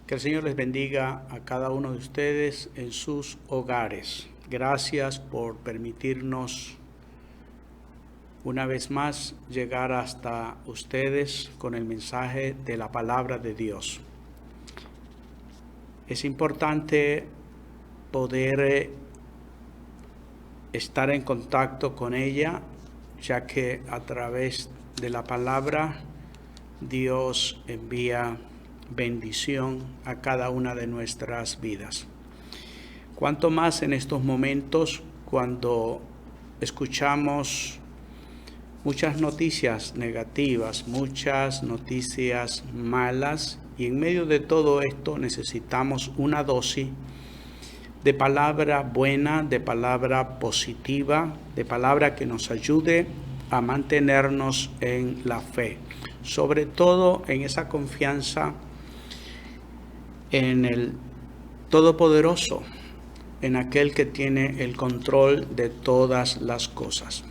Que el Señor les bendiga a cada uno de ustedes en sus hogares. Gracias por permitirnos una vez más llegar hasta ustedes con el mensaje de la palabra de Dios. Es importante poder estar en contacto con ella, ya que a través de la palabra Dios envía bendición a cada una de nuestras vidas. Cuanto más en estos momentos cuando escuchamos muchas noticias negativas, muchas noticias malas, y en medio de todo esto necesitamos una dosis de palabra buena, de palabra positiva, de palabra que nos ayude a mantenernos en la fe, sobre todo en esa confianza en el Todopoderoso, en aquel que tiene el control de todas las cosas.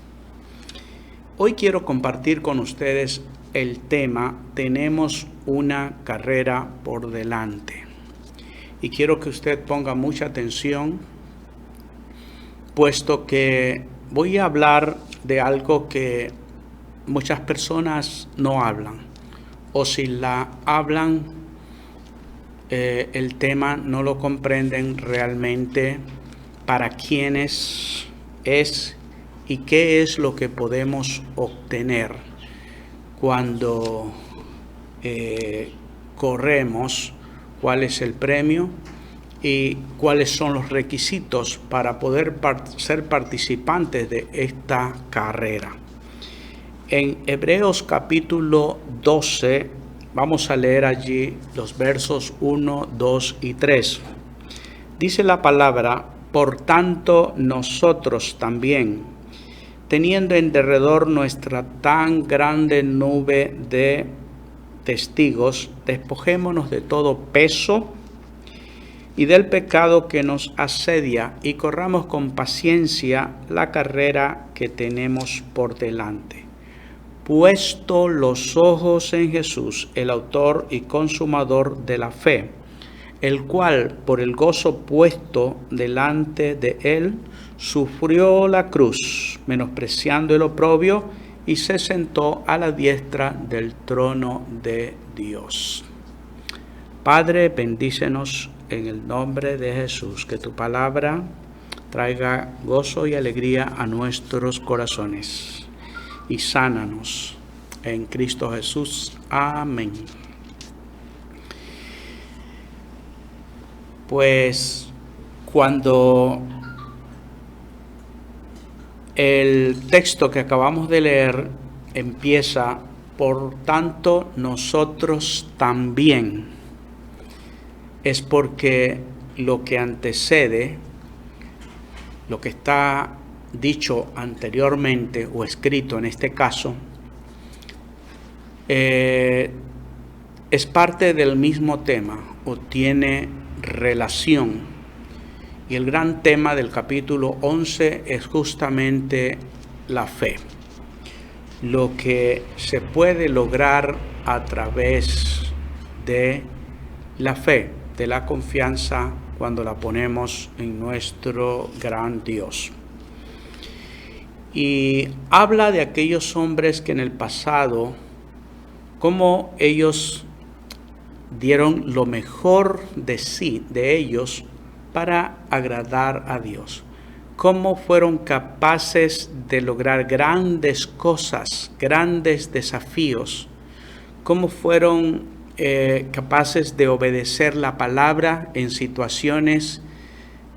Hoy quiero compartir con ustedes el tema "Tenemos una carrera por delante". Y quiero que usted ponga mucha atención, puesto que voy a hablar de algo que muchas personas no hablan, o si la hablan, el tema no lo comprenden realmente para quiénes es y qué es lo que podemos obtener cuando corremos, cuál es el premio y cuáles son los requisitos para poder ser participantes de esta carrera. En Hebreos capítulo 12, vamos a leer allí los versos 1, 2 y 3. Dice la palabra: "Por tanto, nosotros también, teniendo en derredor nuestra tan grande nube de testigos, despojémonos de todo peso y del pecado que nos asedia, y corramos con paciencia la carrera que tenemos por delante, puesto los ojos en Jesús, el autor y consumador de la fe, el cual, por el gozo puesto delante de él, sufrió la cruz, menospreciando el oprobio, y se sentó a la diestra del trono de Dios". Padre, bendícenos en el nombre de Jesús, que tu palabra traiga gozo y alegría a nuestros corazones, y sánanos en Cristo Jesús. Amén. Pues cuando el texto que acabamos de leer empieza: "Por tanto, nosotros también", es porque lo que antecede, lo que está dicho anteriormente o escrito en este caso, es parte del mismo tema o tiene relación. Y el gran tema del capítulo 11 es justamente la fe, lo que se puede lograr a través de la fe, de la confianza cuando la ponemos en nuestro gran Dios. Y habla de aquellos hombres que en el pasado, cómo ellos dieron lo mejor de sí, de ellos, para agradar a Dios. Cómo fueron capaces de lograr grandes cosas, grandes desafíos. Cómo fueron capaces de obedecer la palabra en situaciones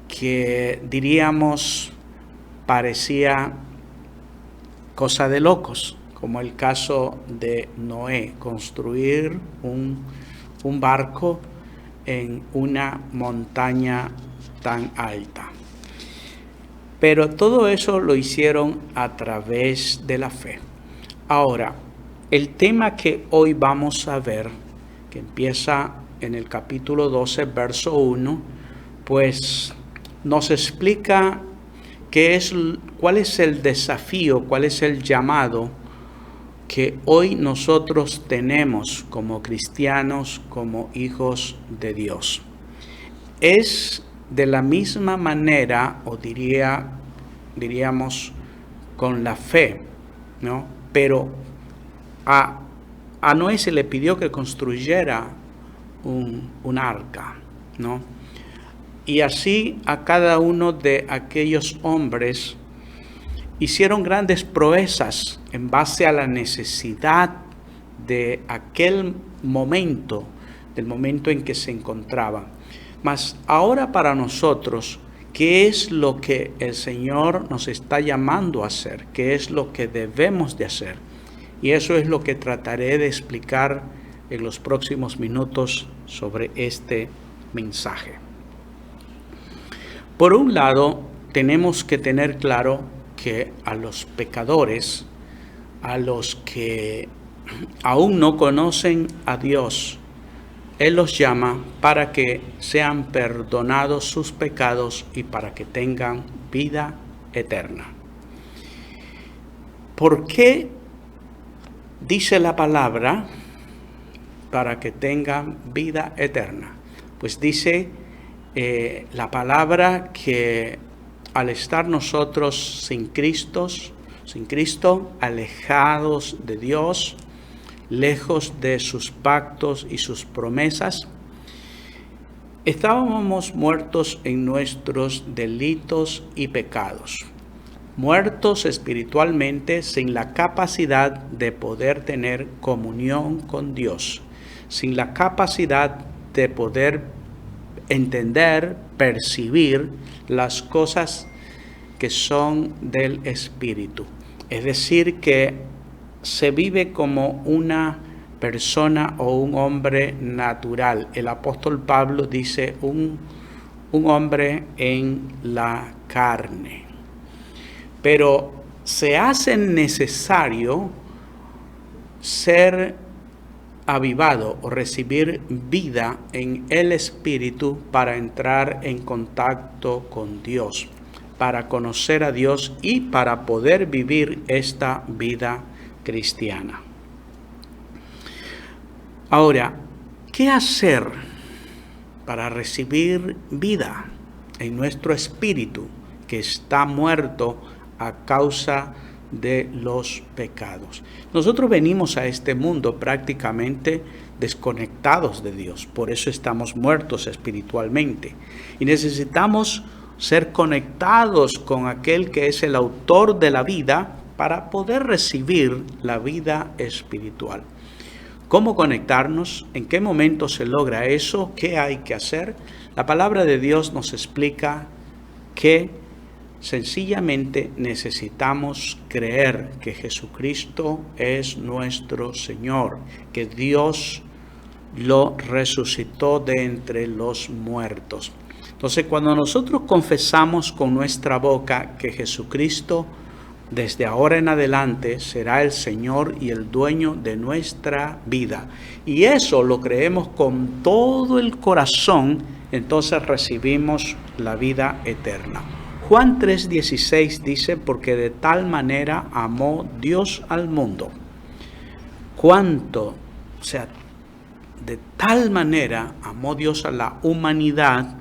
que diríamos parecía cosa de locos, como el caso de Noé, construir un barco en una montaña tan alta. Pero todo eso lo hicieron a través de la fe. Ahora, el tema que hoy vamos a ver, que empieza en el capítulo 12, verso 1, pues nos explica cuál es el desafío, cuál es el llamado que hoy nosotros tenemos como cristianos, como hijos de Dios. Es de la misma manera, o diríamos, con la fe, ¿no? Pero a Noé se le pidió que construyera un arca, ¿no? Y así a cada uno de aquellos hombres hicieron grandes proezas en base a la necesidad de aquel momento, del momento en que se encontraban. Mas ahora para nosotros, ¿qué es lo que el Señor nos está llamando a hacer? ¿Qué es lo que debemos de hacer? Y eso es lo que trataré de explicar en los próximos minutos sobre este mensaje. Por un lado, tenemos que tener claro que a los pecadores, a los que aún no conocen a Dios, Él los llama para que sean perdonados sus pecados y para que tengan vida eterna. ¿Por qué dice la palabra para que tengan vida eterna? Pues dice la palabra que al estar nosotros sin Cristo, alejados de Dios, lejos de sus pactos y sus promesas, estábamos muertos en nuestros delitos y pecados, muertos espiritualmente sin la capacidad de poder tener comunión con Dios, sin la capacidad de poder entender, percibir las cosas que son del Espíritu. Es decir, que se vive como una persona o un hombre natural. El apóstol Pablo dice un hombre en la carne. Pero se hace necesario ser avivado o recibir vida en el Espíritu para entrar en contacto con Dios, para conocer a Dios y para poder vivir esta vida cristiana. Ahora, ¿qué hacer para recibir vida en nuestro espíritu que está muerto a causa de los pecados? Nosotros venimos a este mundo prácticamente desconectados de Dios, por eso estamos muertos espiritualmente y necesitamos ser conectados con aquel que es el autor de la vida para poder recibir la vida espiritual. ¿Cómo conectarnos? ¿En qué momento se logra eso? ¿Qué hay que hacer? La palabra de Dios nos explica que sencillamente necesitamos creer que Jesucristo es nuestro Señor, que Dios lo resucitó de entre los muertos. Entonces, cuando nosotros confesamos con nuestra boca que Jesucristo desde ahora en adelante será el Señor y el dueño de nuestra vida, y eso lo creemos con todo el corazón, entonces recibimos la vida eterna. Juan 3:16 dice, porque de tal manera amó Dios al mundo. ¿Cuánto? O sea, de tal manera amó Dios a la humanidad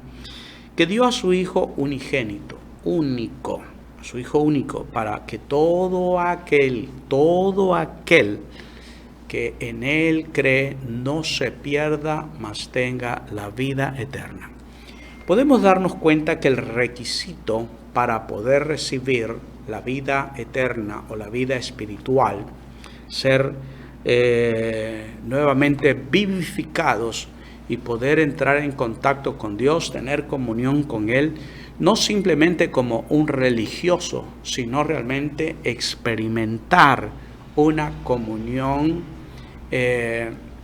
que dio a su Hijo unigénito, único, a su Hijo único, para que todo aquel que en Él cree no se pierda, mas tenga la vida eterna. Podemos darnos cuenta que el requisito para poder recibir la vida eterna o la vida espiritual, ser nuevamente vivificados y poder entrar en contacto con Dios, tener comunión con Él, no simplemente como un religioso, sino realmente experimentar una comunión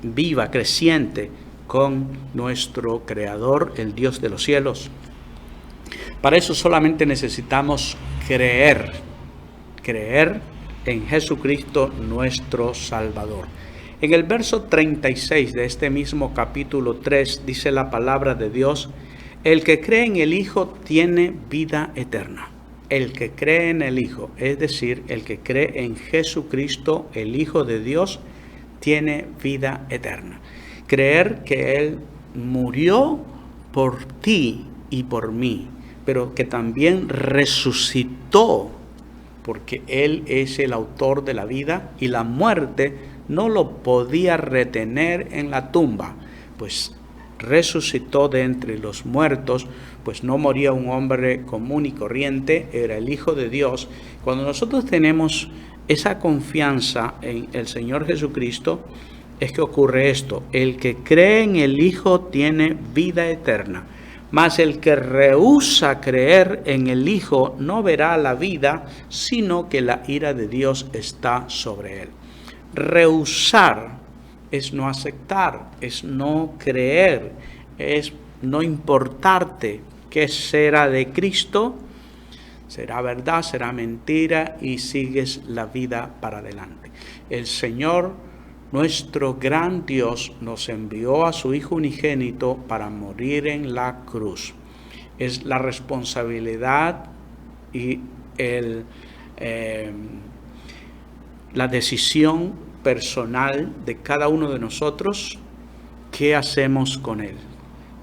viva, creciente con nuestro Creador, el Dios de los cielos. Para eso solamente necesitamos creer en Jesucristo nuestro Salvador. En el verso 36 de este mismo capítulo 3 dice la palabra de Dios, el que cree en el Hijo tiene vida eterna. el que cree en el Hijo, es decir, el que cree en Jesucristo, el Hijo de Dios, tiene vida eterna. Creer que Él murió por ti y por mí, pero que también resucitó, porque Él es el autor de la vida y la muerte no lo podía retener en la tumba, pues resucitó de entre los muertos, pues no moría un hombre común y corriente, era el Hijo de Dios. Cuando nosotros tenemos esa confianza en el Señor Jesucristo, es que ocurre esto: el que cree en el Hijo tiene vida eterna, mas el que rehúsa creer en el Hijo no verá la vida, sino que la ira de Dios está sobre él. Rehusar es no aceptar, es no creer, es no importarte qué será de Cristo, será verdad, será mentira, y sigues la vida para adelante. El Señor, nuestro gran Dios, nos envió a su Hijo unigénito para morir en la cruz. Es la responsabilidad y la decisión personal de cada uno de nosotros. ¿Qué hacemos con Él?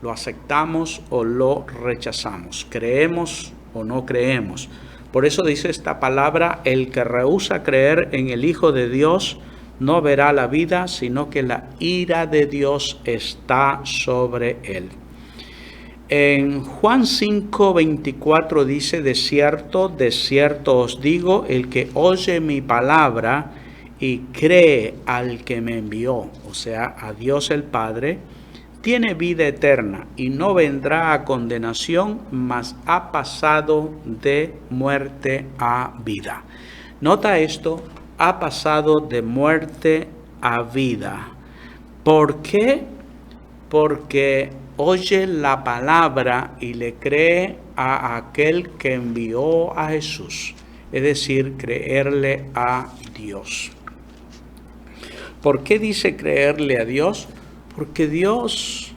¿Lo aceptamos o lo rechazamos? ¿Creemos o no creemos? Por eso dice esta palabra: el que rehúsa creer en el Hijo de Dios no verá la vida, sino que la ira de Dios está sobre él. En Juan 5:24 dice: de cierto os digo, el que oye mi palabra y cree al que me envió, o sea, a Dios el Padre, tiene vida eterna y no vendrá a condenación, mas ha pasado de muerte a vida. Nota esto: ha pasado de muerte a vida. ¿Por qué? Porque oye la palabra y le cree a aquel que envió a Jesús, es decir, creerle a Dios. ¿Por qué dice creerle a Dios? Porque Dios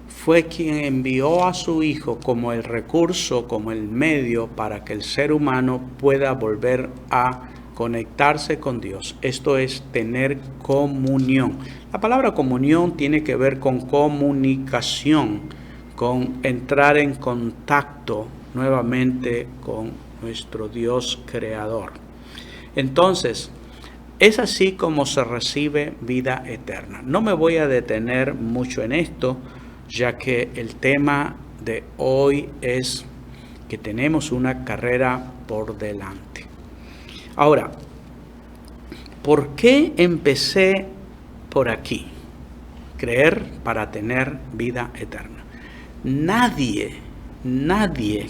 fue quien envió a su Hijo como el recurso, como el medio para que el ser humano pueda volver a conectarse con Dios. Esto es tener comunión. La palabra comunión tiene que ver con comunicación, con entrar en contacto nuevamente con nuestro Dios creador. Entonces, es así como se recibe vida eterna. No me voy a detener mucho en esto, ya que el tema de hoy es que tenemos una carrera por delante. Ahora, ¿por qué empecé por aquí? Creer para tener vida eterna. Nadie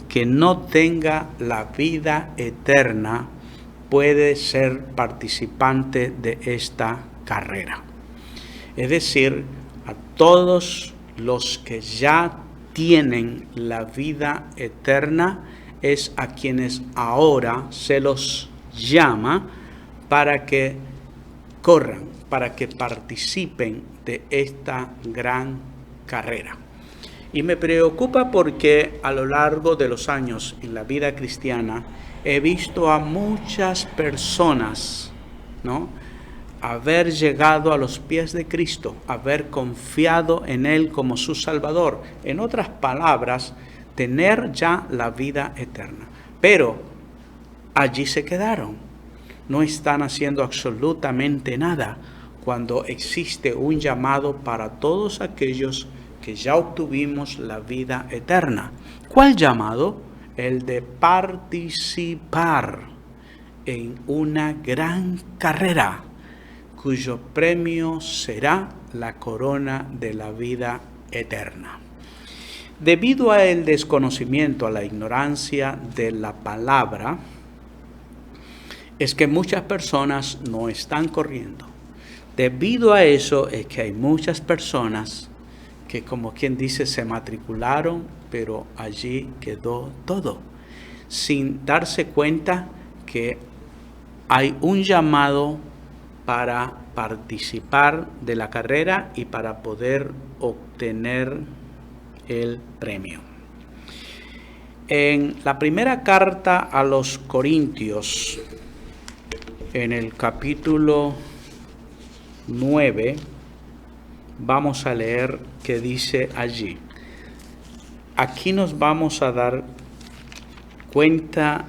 que no tenga la vida eterna puede ser participante de esta carrera. Es decir, a todos los que ya tienen la vida eterna es a quienes ahora se los llama para que corran, para que participen de esta gran carrera. Y me preocupa porque a lo largo de los años en la vida cristiana he visto a muchas personas, haber llegado a los pies de Cristo, haber confiado en Él como su Salvador. En otras palabras, tener ya la vida eterna. Pero allí se quedaron. No están haciendo absolutamente nada cuando existe un llamado para todos aquellos que ya obtuvimos la vida eterna. ¿Cuál llamado? El de participar en una gran carrera cuyo premio será la corona de la vida eterna. Debido al desconocimiento, a la ignorancia de la palabra, es que muchas personas no están corriendo. Debido a eso es que hay muchas personas que, como quien dice, se matricularon, pero allí quedó todo, sin darse cuenta que hay un llamado para participar de la carrera y para poder obtener el premio. En la primera carta a los Corintios, en el capítulo 9, vamos a leer qué dice allí. Aquí nos vamos a dar cuenta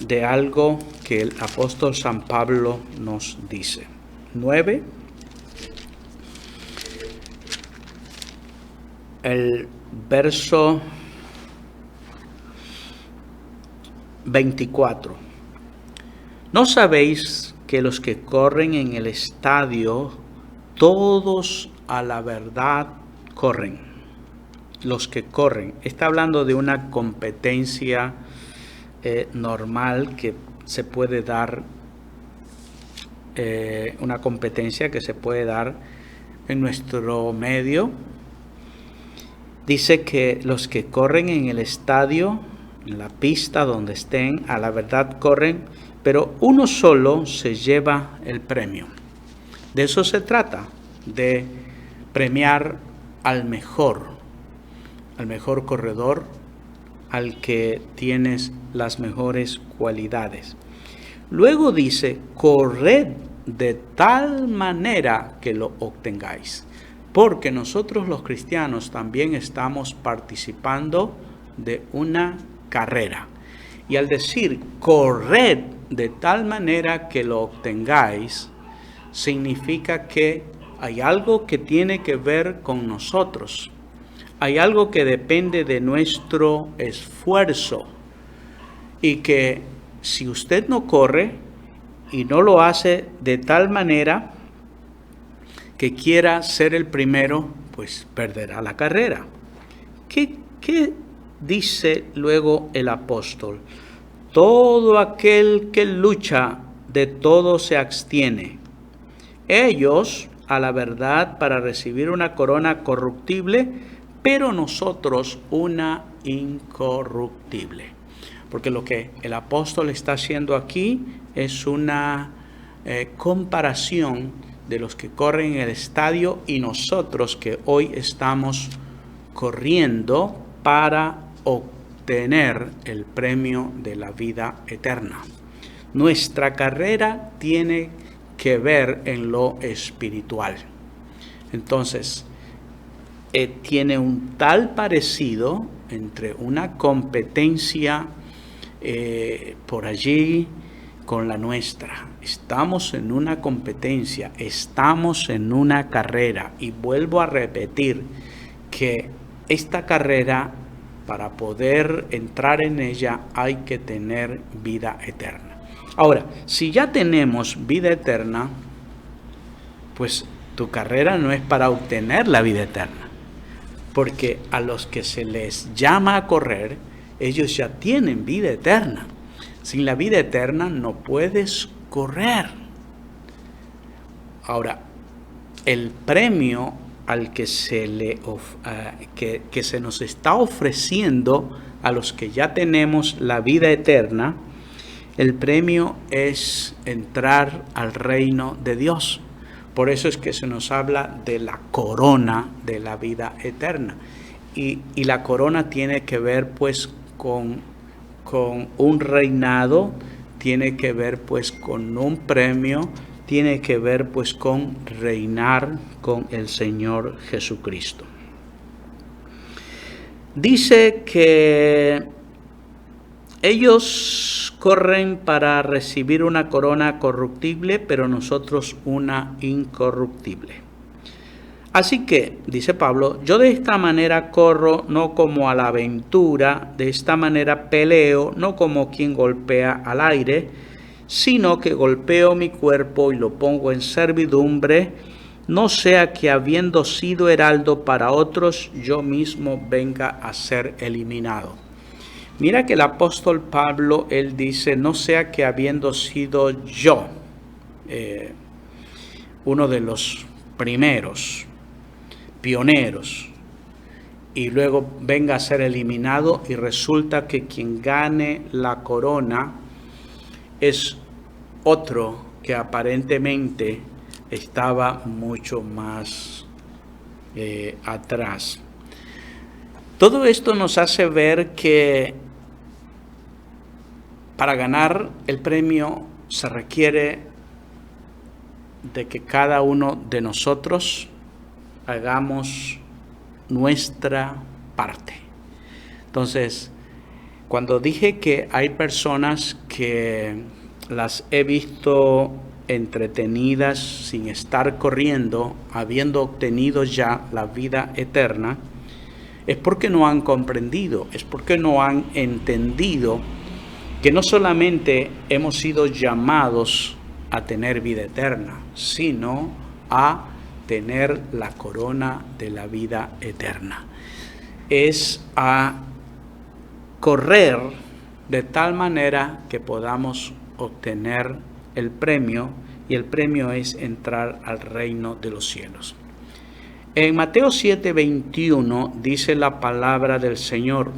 de algo que el apóstol San Pablo nos dice. 9, el verso 24. ¿No sabéis que los que corren en el estadio, todos a la verdad corren? Los que corren. Está hablando de una competencia normal que se puede dar, una competencia que se puede dar en nuestro medio. Dice que los que corren en el estadio, en la pista donde estén, a la verdad corren, pero uno solo se lleva el premio. De eso se trata, de premiar al mejor corredor, al que tienes las mejores cualidades. Luego dice, corred de tal manera que lo obtengáis. Porque nosotros los cristianos también estamos participando de una carrera. Y al decir corred de tal manera que lo obtengáis, significa que hay algo que tiene que ver con nosotros. Hay algo que depende de nuestro esfuerzo. Y que si usted no corre y no lo hace de tal manera que quiera ser el primero, pues perderá la carrera. ¿Qué dice luego el apóstol? Todo aquel que lucha, de todo se abstiene. Ellos, a la verdad, para recibir una corona corruptible, pero nosotros una incorruptible. Porque lo que el apóstol está haciendo aquí es una comparación de los que corren en el estadio y nosotros que hoy estamos corriendo para obtener el premio de la vida eterna. Nuestra carrera tiene que ver en lo espiritual. Entonces, tiene un tal parecido entre una competencia por allí con la nuestra. Estamos en una competencia, estamos en una carrera, y vuelvo a repetir que esta carrera, para poder entrar en ella, hay que tener vida eterna. Ahora, si ya tenemos vida eterna, pues tu carrera no es para obtener la vida eterna, porque a los que se les llama a correr, ellos ya tienen vida eterna. Sin la vida eterna no puedes correr. Ahora, el premio al que se nos está ofreciendo a los que ya tenemos la vida eterna, el premio es entrar al reino de Dios. Por eso es que se nos habla de la corona de la vida eterna. Y la corona tiene que ver pues con un reinado, tiene que ver pues con un premio, tiene que ver pues con reinar con el Señor Jesucristo. Dice que ellos corren para recibir una corona corruptible, pero nosotros una incorruptible. Así que, dice Pablo, yo de esta manera corro, no como a la aventura, de esta manera peleo, no como quien golpea al aire, sino que golpeo mi cuerpo y lo pongo en servidumbre, no sea que habiendo sido heraldo para otros, yo mismo venga a ser eliminado. Mira que el apóstol Pablo, él dice, no sea que habiendo sido yo, uno de los primeros, pioneros, y luego venga a ser eliminado y resulta que quien gane la corona es otro que aparentemente estaba mucho más atrás. Todo esto nos hace ver que Para ganar el premio se requiere de que cada uno de nosotros hagamos nuestra parte. Entonces, cuando dije que hay personas que las he visto entretenidas sin estar corriendo, habiendo obtenido ya la vida eterna, es porque no han comprendido, es porque no han entendido que no solamente hemos sido llamados a tener vida eterna, sino a tener la corona de la vida eterna. Es a correr de tal manera que podamos obtener el premio, y el premio es entrar al reino de los cielos. En Mateo 7:21 dice la palabra del Señor: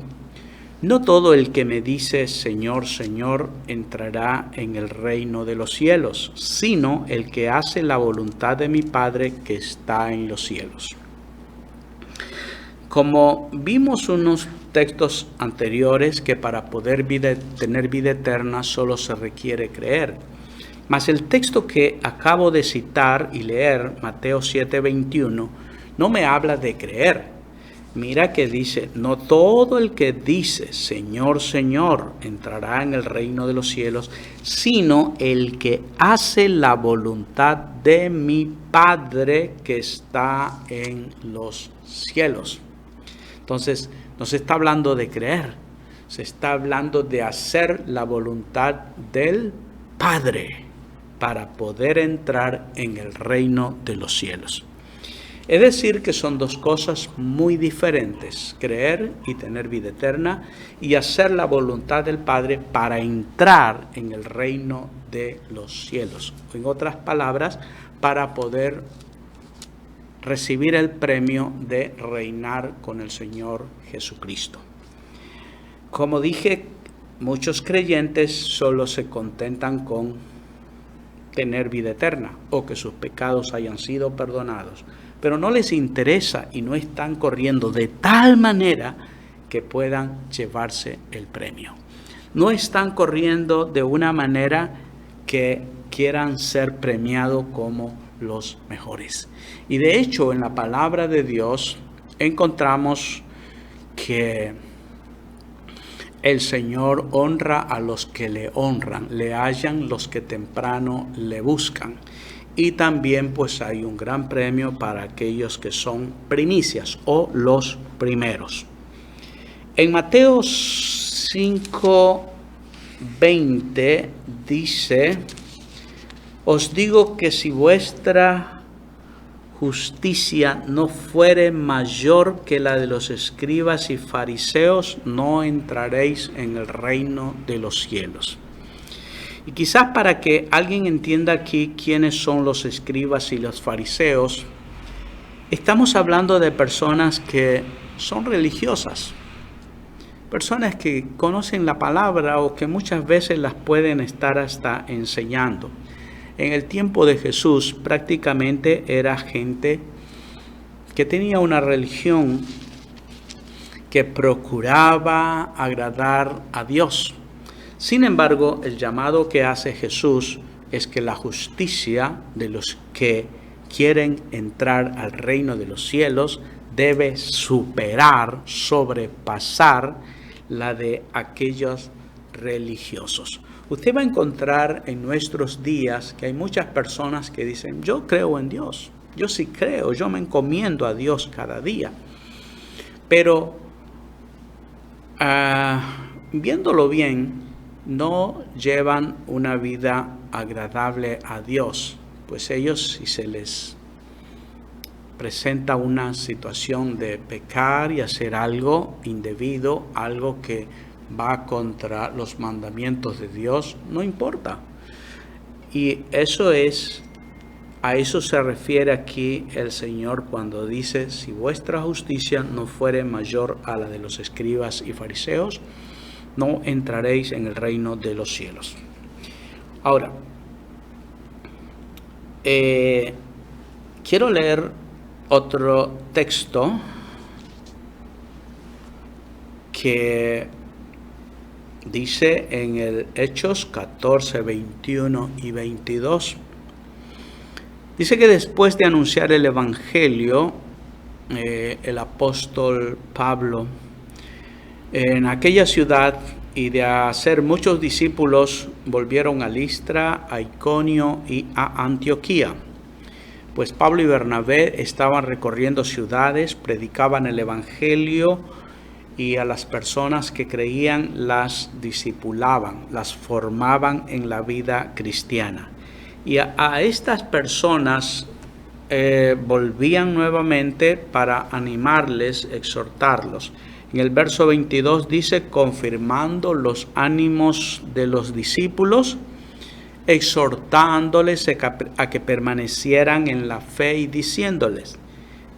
no todo el que me dice Señor, Señor, entrará en el reino de los cielos, sino el que hace la voluntad de mi Padre que está en los cielos. Como vimos unos textos anteriores, que para poder tener vida eterna solo se requiere creer. Mas el texto que acabo de citar y leer, Mateo 7:21, no me habla de creer. Mira que dice: no todo el que dice Señor, Señor entrará en el reino de los cielos, sino el que hace la voluntad de mi Padre que está en los cielos. Entonces, no se está hablando de creer, se está hablando de hacer la voluntad del Padre para poder entrar en el reino de los cielos. Es decir, que son dos cosas muy diferentes: creer y tener vida eterna, y hacer la voluntad del Padre para entrar en el reino de los cielos. En otras palabras, para poder recibir el premio de reinar con el Señor Jesucristo. Como dije, muchos creyentes solo se contentan con tener vida eterna o que sus pecados hayan sido perdonados, pero no les interesa y no están corriendo de tal manera que puedan llevarse el premio. No están corriendo de una manera que quieran ser premiados como los mejores. Y de hecho, en la palabra de Dios encontramos que el Señor honra a los que le honran, le hallan los que temprano le buscan. Y también pues hay un gran premio para aquellos que son primicias o los primeros. En Mateo 5:20 dice: os digo que si vuestra justicia no fuere mayor que la de los escribas y fariseos, no entraréis en el reino de los cielos. Y quizás para que alguien entienda aquí quiénes son los escribas y los fariseos, estamos hablando de personas que son religiosas, personas que conocen la palabra o que muchas veces las pueden estar hasta enseñando. En el tiempo de Jesús prácticamente era gente que tenía una religión que procuraba agradar a Dios. Sin embargo, el llamado que hace Jesús es que la justicia de los que quieren entrar al reino de los cielos debe sobrepasar la de aquellos religiosos. Usted va a encontrar en nuestros días que hay muchas personas que dicen: yo creo en Dios, yo sí creo, yo me encomiendo a Dios cada día. Pero viéndolo bien, no llevan una vida agradable a Dios, pues ellos, si se les presenta una situación de pecar y hacer algo indebido, algo que va contra los mandamientos de Dios, no importa. Y a eso se refiere aquí el Señor cuando dice: si vuestra justicia no fuere mayor a la de los escribas y fariseos, no entraréis en el reino de los cielos. Ahora, quiero leer otro texto que Dice en el Hechos 14, 21 y 22. Dice que después de anunciar el Evangelio, el apóstol Pablo, en aquella ciudad y de hacer muchos discípulos, volvieron a Listra, a Iconio y a Antioquía. Pues Pablo y Bernabé estaban recorriendo ciudades, predicaban el Evangelio y a las personas que creían las discipulaban, las formaban en la vida cristiana. Y a estas personas volvían nuevamente para animarles, exhortarlos. En el verso 22 dice, confirmando los ánimos de los discípulos, exhortándoles a que permanecieran en la fe y diciéndoles,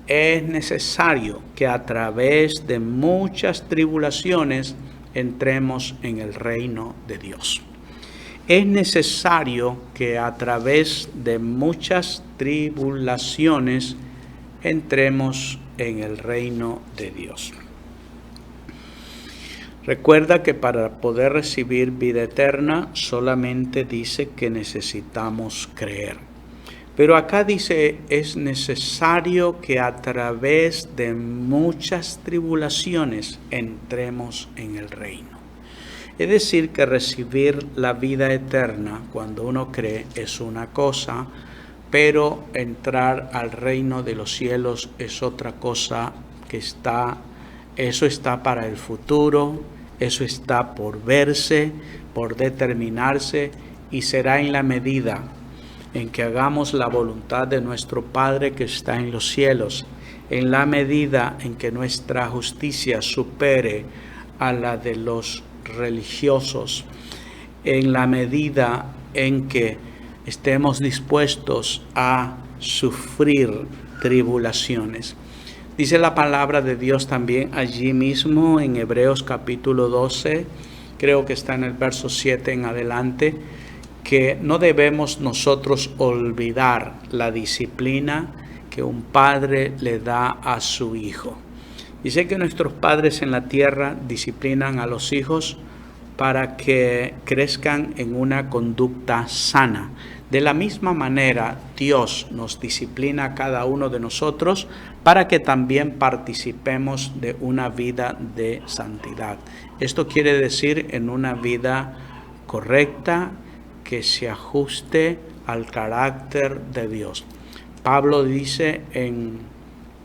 es necesario que a través de muchas tribulaciones entremos en el reino de Dios. Es necesario que a través de muchas tribulaciones entremos en el reino de Dios. Recuerda que para poder recibir vida eterna solamente dice que necesitamos creer. Pero acá dice, es necesario que a través de muchas tribulaciones entremos en el reino. Es decir, que recibir la vida eterna cuando uno cree es una cosa, pero entrar al reino de los cielos es otra cosa eso está para el futuro, eso está por verse, por determinarse y será en la medida en que hagamos la voluntad de nuestro Padre que está en los cielos, en la medida en que nuestra justicia supere a la de los religiosos, en la medida en que estemos dispuestos a sufrir tribulaciones. Dice la palabra de Dios también allí mismo en Hebreos capítulo 12, creo que está en el verso 7 en adelante, que no debemos nosotros olvidar la disciplina que un padre le da a su hijo. Dice que nuestros padres en la tierra disciplinan a los hijos para que crezcan en una conducta sana. De la misma manera, Dios nos disciplina a cada uno de nosotros para que también participemos de una vida de santidad. Esto quiere decir en una vida correcta que se ajuste al carácter de Dios. Pablo dice en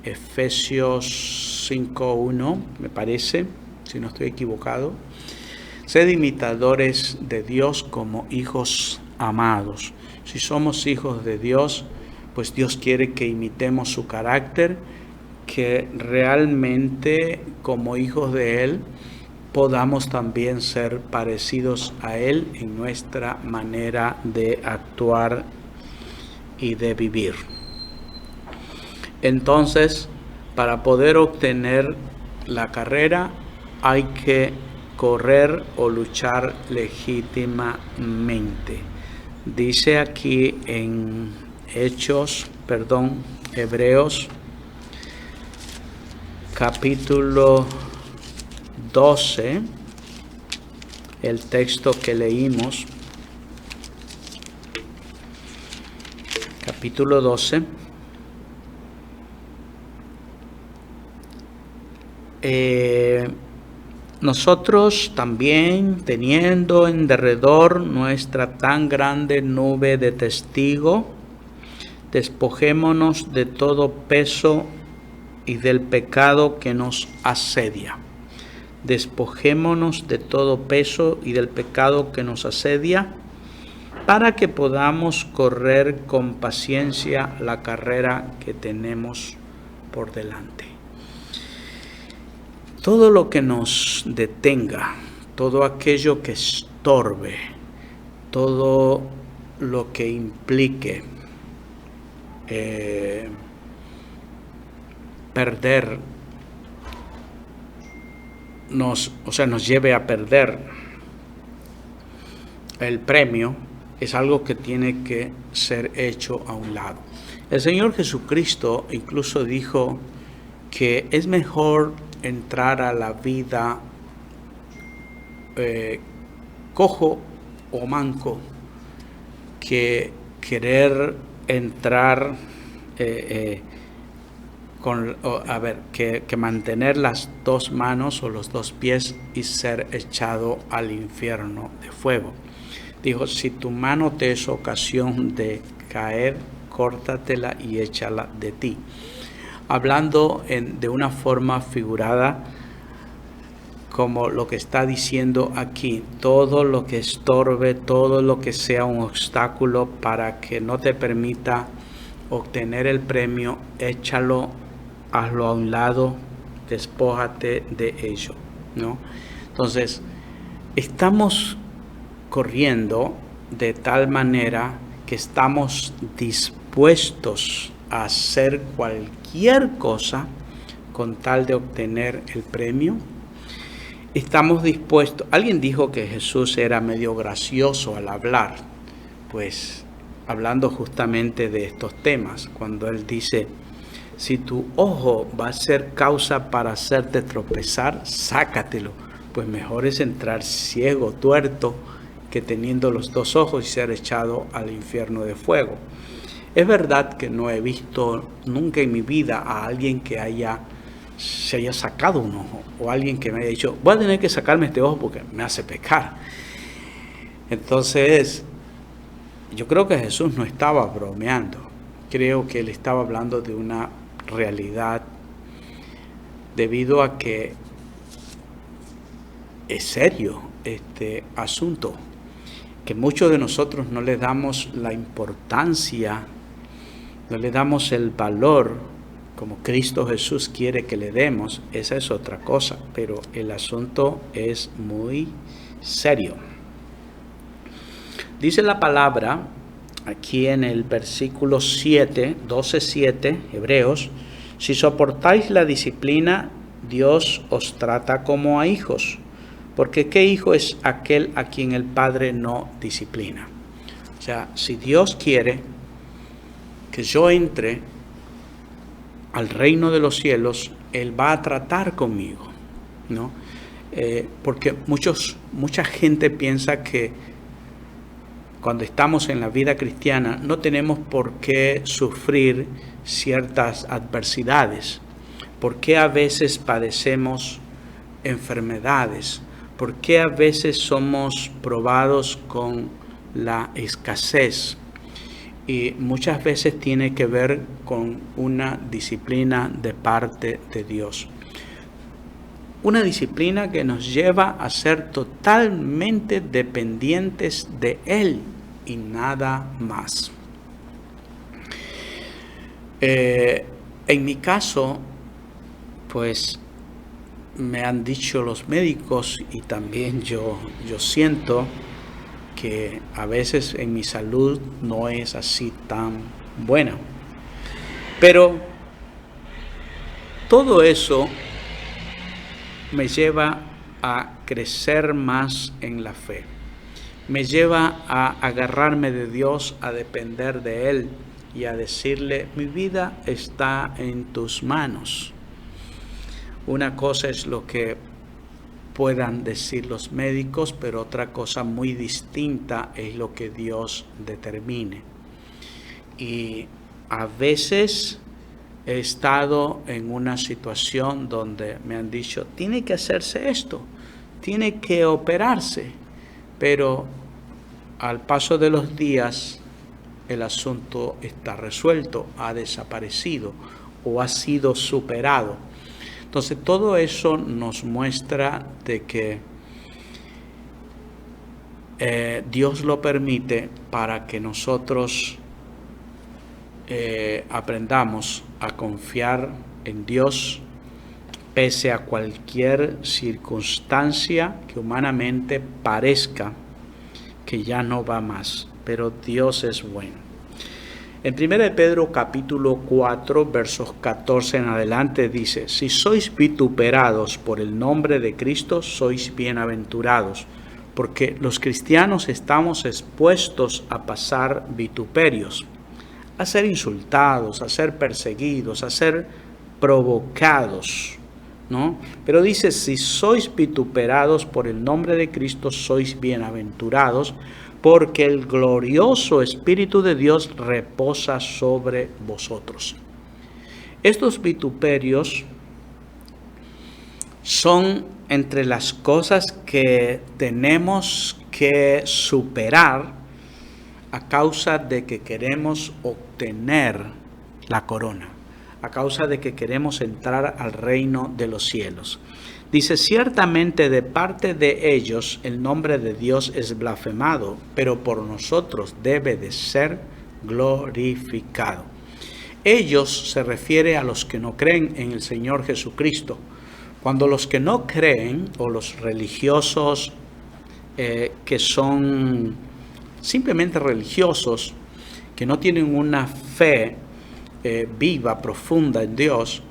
Efesios 5:1, me parece, si no estoy equivocado, sed imitadores de Dios como hijos amados. Si somos hijos de Dios, pues Dios quiere que imitemos su carácter, que realmente como hijos de Él podamos también ser parecidos a Él en nuestra manera de actuar y de vivir. Entonces, para poder obtener la carrera hay que correr o luchar legítimamente. Dice aquí en Hebreos capítulo 12, el texto que leímos, capítulo 12, nosotros también, teniendo en derredor nuestra tan grande nube de testigos, despojémonos de todo peso y del pecado que nos asedia. Despojémonos de todo peso y del pecado que nos asedia, para que podamos correr con paciencia la carrera que tenemos por delante. Todo lo que nos detenga, todo aquello que estorbe, todo lo que implique nos lleve a perder el premio, es algo que tiene que ser hecho a un lado. El Señor Jesucristo incluso dijo que es mejor entrar a la vida cojo o manco que querer entrar que mantener las dos manos o los dos pies y ser echado al infierno de fuego. Dijo, si tu mano te es ocasión de caer, córtatela y échala de ti. Hablando de una forma figurada, como lo que está diciendo aquí, todo lo que estorbe, todo lo que sea un obstáculo para que no te permita obtener el premio, échalo, hazlo a un lado, despójate de ello, ¿no? Entonces, estamos corriendo de tal manera que estamos dispuestos a hacer cualquier cosa con tal de obtener el premio. Estamos dispuestos. Alguien dijo que Jesús era medio gracioso al hablar, pues hablando justamente de estos temas, cuando él dice, si tu ojo va a ser causa para hacerte tropezar, sácatelo, pues mejor es entrar ciego, tuerto, que teniendo los dos ojos y ser echado al infierno de fuego. Es verdad que no he visto nunca en mi vida a alguien que se haya sacado un ojo, o alguien que me haya dicho, voy a tener que sacarme este ojo porque me hace pecar. Entonces, yo creo que Jesús no estaba bromeando. Creo que él estaba hablando de una realidad, debido a que es serio este asunto, que muchos de nosotros no le damos la importancia, no le damos el valor como Cristo Jesús quiere que le demos. Esa es otra cosa, pero el asunto es muy serio. Dice la palabra aquí en el versículo 12:7, Hebreos, si soportáis la disciplina, Dios os trata como a hijos, porque ¿qué hijo es aquel a quien el Padre no disciplina? O sea, si Dios quiere que yo entre al reino de los cielos, Él va a tratar conmigo, ¿no? Porque mucha gente piensa que cuando estamos en la vida cristiana no tenemos por qué sufrir ciertas adversidades. ¿Por qué a veces padecemos enfermedades? ¿Por qué a veces somos probados con la escasez? Y muchas veces tiene que ver con una disciplina de parte de Dios. Una disciplina que nos lleva a ser totalmente dependientes de Él y nada más. En mi caso, pues me han dicho los médicos y también yo siento que a veces en mi salud no es así tan buena. Pero todo eso me lleva a crecer más en la fe. Me lleva a agarrarme de Dios, a depender de Él y a decirle, mi vida está en tus manos. Una cosa es lo que puedan decir los médicos, pero otra cosa muy distinta es lo que Dios determine. Y a veces he estado en una situación donde me han dicho, tiene que hacerse esto, tiene que operarse, pero al paso de los días el asunto está resuelto, ha desaparecido o ha sido superado. Entonces todo eso nos muestra de que Dios lo permite para que nosotros aprendamos a confiar en Dios pese a cualquier circunstancia que humanamente parezca que ya no va más, pero Dios es bueno. En 1 Pedro capítulo 4 versos 14 en adelante dice, si sois vituperados por el nombre de Cristo, sois bienaventurados, porque los cristianos estamos expuestos a pasar vituperios, a ser insultados, a ser perseguidos, a ser provocados ¿no? Pero dice, si sois vituperados por el nombre de Cristo, sois bienaventurados, porque el glorioso Espíritu de Dios reposa sobre vosotros. Estos vituperios son entre las cosas que tenemos que superar a causa de que queremos obtener la corona, a causa de que queremos entrar al reino de los cielos. Dice, ciertamente de parte de ellos el nombre de Dios es blasfemado, pero por nosotros debe de ser glorificado. Ellos se refiere a los que no creen en el Señor Jesucristo. Cuando los que no creen, o los religiosos que son simplemente religiosos, que no tienen una fe viva, profunda en Dios,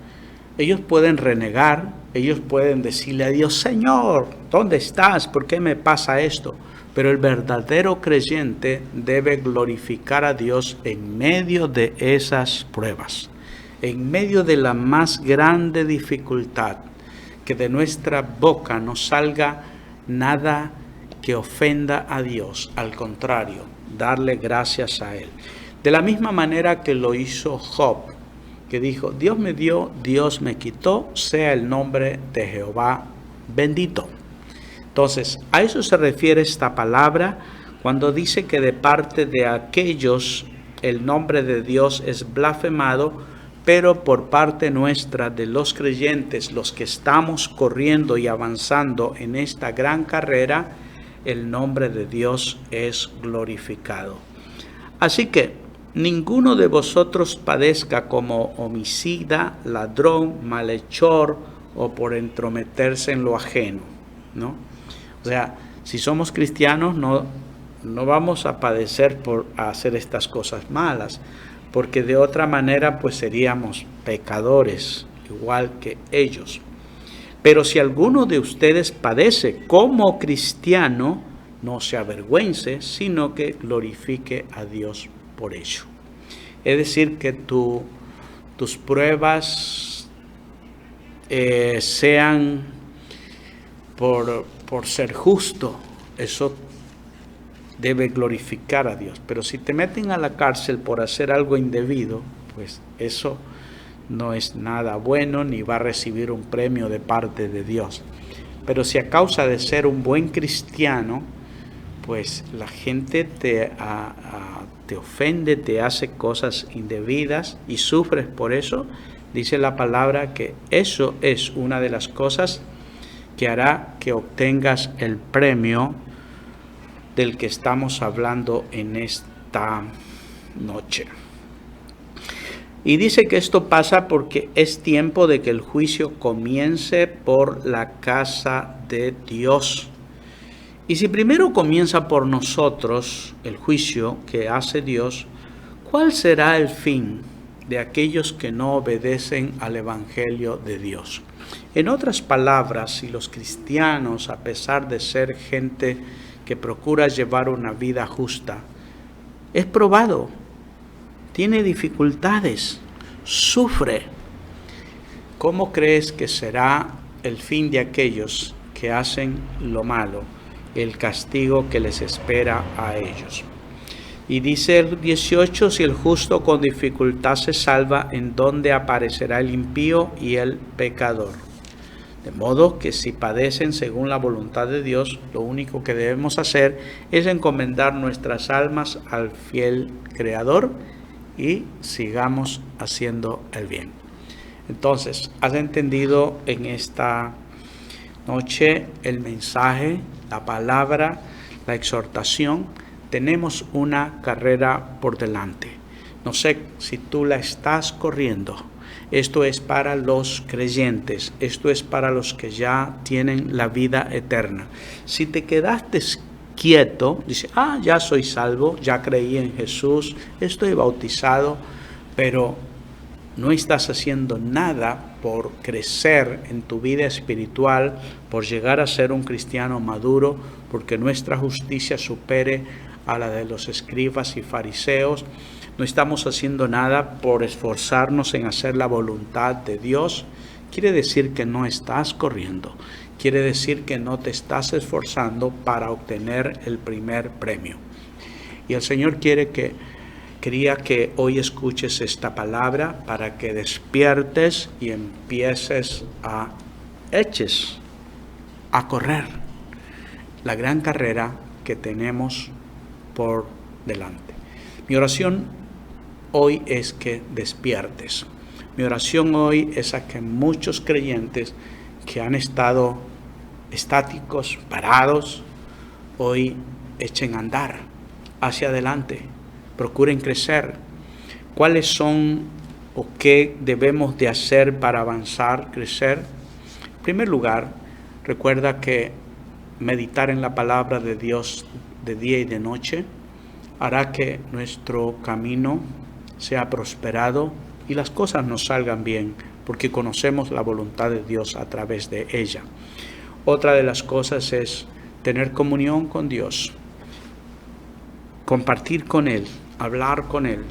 ellos pueden renegar, ellos pueden decirle a Dios, Señor, ¿dónde estás? ¿Por qué me pasa esto? Pero el verdadero creyente debe glorificar a Dios en medio de esas pruebas, en medio de la más grande dificultad, que de nuestra boca no salga nada que ofenda a Dios, al contrario, darle gracias a Él. De la misma manera que lo hizo Job, que dijo, Dios me dio, Dios me quitó, sea el nombre de Jehová bendito. Entonces, a eso se refiere esta palabra cuando dice que de parte de aquellos el nombre de Dios es blasfemado, pero por parte nuestra, de los creyentes, los que estamos corriendo y avanzando en esta gran carrera, el nombre de Dios es glorificado. Así que ninguno de vosotros padezca como homicida, ladrón, malhechor o por entrometerse en lo ajeno, ¿no? O sea, si somos cristianos no vamos a padecer por hacer estas cosas malas, porque de otra manera pues seríamos pecadores, igual que ellos. Pero si alguno de ustedes padece como cristiano, no se avergüence, sino que glorifique a Dios por ello. Es decir, que tus pruebas sean por ser justo, eso debe glorificar a Dios. Pero si te meten a la cárcel por hacer algo indebido, pues eso no es nada bueno ni va a recibir un premio de parte de Dios. Pero si a causa de ser un buen cristiano, pues la gente te ofende, te hace cosas indebidas y sufres por eso, dice la palabra que eso es una de las cosas que hará que obtengas el premio del que estamos hablando en esta noche. Y dice que esto pasa porque es tiempo de que el juicio comience por la casa de Dios. Y si primero comienza por nosotros el juicio que hace Dios, ¿cuál será el fin de aquellos que no obedecen al Evangelio de Dios? En otras palabras, si los cristianos, a pesar de ser gente que procura llevar una vida justa, es probado, tiene dificultades, sufre, ¿cómo crees que será el fin de aquellos que hacen lo malo? El castigo que les espera a ellos. Y dice el 18, si el justo con dificultad se salva, ¿en dónde aparecerá el impío y el pecador? De modo que si padecen según la voluntad de Dios, lo único que debemos hacer es encomendar nuestras almas al fiel Creador y sigamos haciendo el bien. Entonces, ¿has entendido en esta noche el mensaje, la palabra, la exhortación? Tenemos una carrera por delante. No sé si tú la estás corriendo. Esto es para los creyentes. Esto es para los que ya tienen la vida eterna. Si te quedaste quieto, dice, ya soy salvo, ya creí en Jesús, estoy bautizado, pero no estás haciendo nada por crecer en tu vida espiritual, por llegar a ser un cristiano maduro, porque nuestra justicia supere a la de los escribas y fariseos. No estamos haciendo nada por esforzarnos en hacer la voluntad de Dios, quiere decir que no estás corriendo. Quiere decir que no te estás esforzando para obtener el primer premio. Y el Señor quería que hoy escuches esta palabra para que despiertes y empieces eches a correr la gran carrera que tenemos por delante. Mi oración hoy es que despiertes. Mi oración hoy es a que muchos creyentes que han estado estáticos, parados, hoy echen a andar hacia adelante, procuren crecer. ¿Cuáles son o qué debemos de hacer para avanzar, crecer? En primer lugar, recuerda que meditar en la palabra de Dios de día y de noche hará que nuestro camino sea prosperado y las cosas nos salgan bien, porque conocemos la voluntad de Dios a través de ella. Otra de las cosas es tener comunión con Dios, compartir con Él, hablar con Él.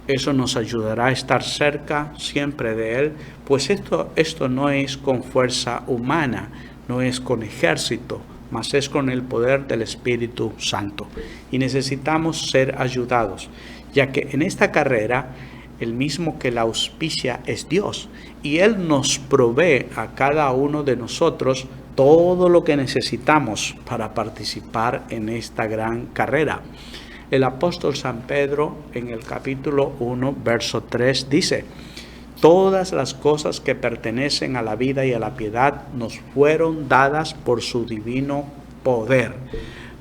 Eso nos ayudará a estar cerca siempre de Él, pues esto no es con fuerza humana, no es con ejército, mas es con el poder del Espíritu Santo. Y necesitamos ser ayudados, ya que en esta carrera el mismo que la auspicia es Dios, y Él nos provee a cada uno de nosotros todo lo que necesitamos para participar en esta gran carrera. El apóstol San Pedro en el capítulo 1, verso 3 dice: todas las cosas que pertenecen a la vida y a la piedad nos fueron dadas por su divino poder,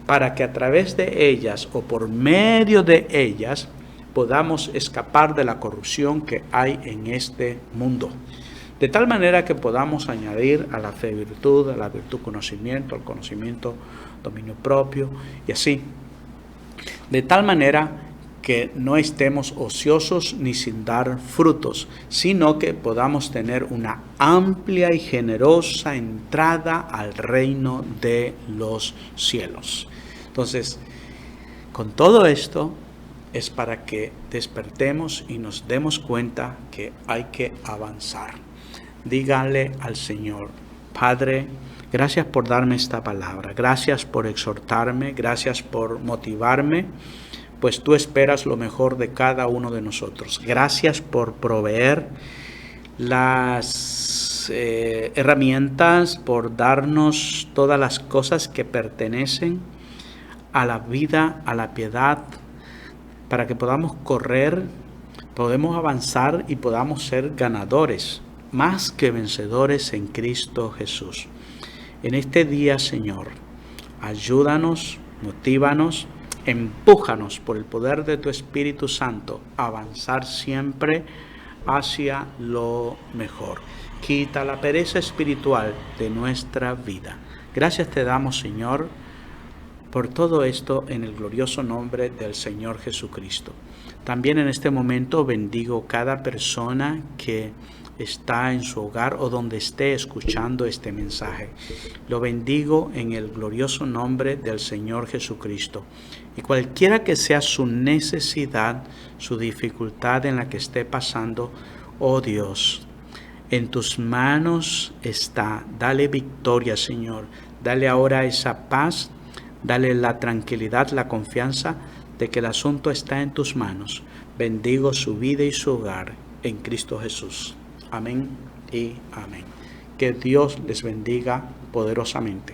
para que a través de ellas o por medio de ellas podamos escapar de la corrupción que hay en este mundo. De tal manera que podamos añadir a la fe virtud, a la virtud conocimiento, al conocimiento dominio propio y así. De tal manera que no estemos ociosos ni sin dar frutos, sino que podamos tener una amplia y generosa entrada al reino de los cielos. Entonces, con todo esto es para que despertemos y nos demos cuenta que hay que avanzar. Dígale al Señor: Padre, gracias por darme esta palabra, gracias por exhortarme, gracias por motivarme, pues tú esperas lo mejor de cada uno de nosotros. Gracias por proveer las herramientas, por darnos todas las cosas que pertenecen a la vida, a la piedad, para que podamos correr, podamos avanzar y podamos ser ganadores, más que vencedores en Cristo Jesús. En este día, Señor, ayúdanos, motívanos, empújanos por el poder de tu Espíritu Santo a avanzar siempre hacia lo mejor. Quita la pereza espiritual de nuestra vida. Gracias te damos, Señor, por todo esto en el glorioso nombre del Señor Jesucristo. También en este momento bendigo cada persona que está en su hogar o donde esté escuchando este mensaje. Lo bendigo en el glorioso nombre del Señor Jesucristo. Y cualquiera que sea su necesidad, su dificultad en la que esté pasando, oh Dios, en tus manos está. Dale victoria, Señor. Dale ahora esa paz, dale la tranquilidad, la confianza de que el asunto está en tus manos. Bendigo su vida y su hogar en Cristo Jesús. Amén y amén. Que Dios les bendiga poderosamente.